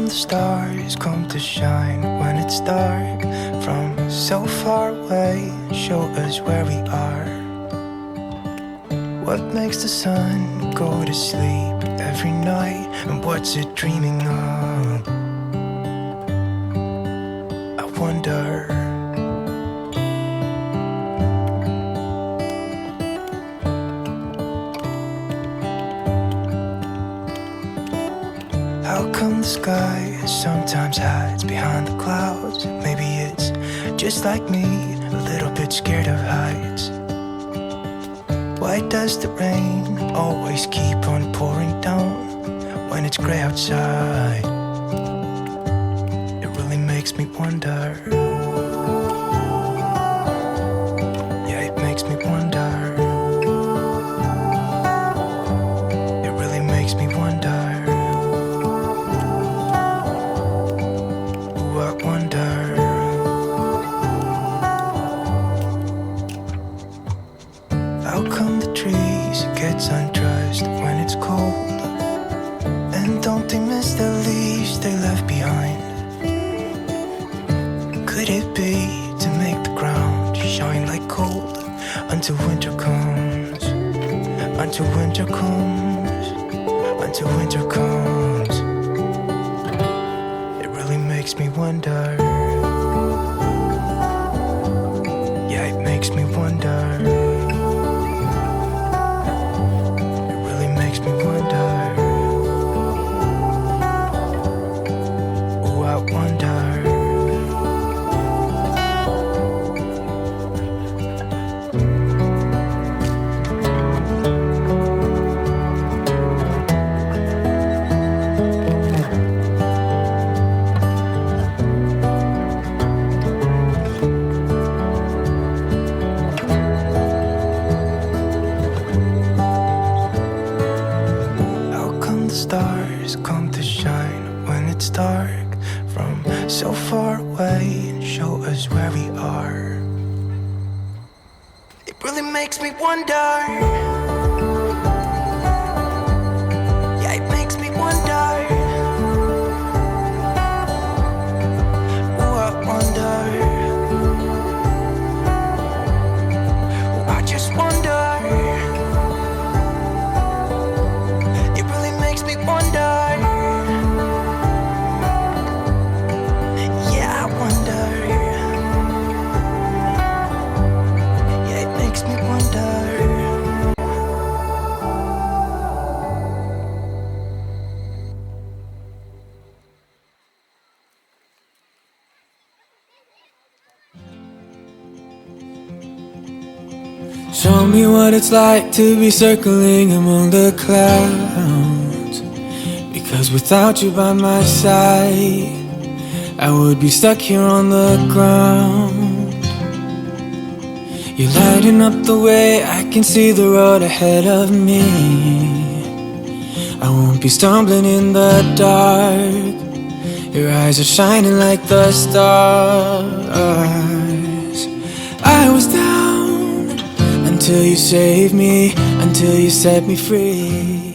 come the stars come to shine when it's dark? From so far away, show us where we are. What makes the sun go to sleep every night? And what's it dreaming of? I wonder. How come the sky sometimes hides behind the clouds? Maybe it's just like me, a little bit scared of heights. Why does the rain always keep on pouring down when it's gray outside? It really makes me wonder. Yeah, it makes me wonder. It really makes me wonder. How come the trees get undressed when it's cold? And don't they miss the leaves they left behind? Could it be to make the ground shine like gold until winter comes? Until winter comes, until winter comes. It really makes me wonder. Yeah, it makes me wonder. Stars come to shine when it's dark from so far away and show us where we are. It really makes me wonder. Yeah, it makes me wonder. Oh, I wonder. Oh, I just wonder. Show me what it's like to be circling among the clouds. Because without you by my side, I would be stuck here on the ground. You're lighting up the way, I can see the road ahead of me. I won't be stumbling in the dark. Your eyes are shining like the stars. I was down until you saved me, until you set me free.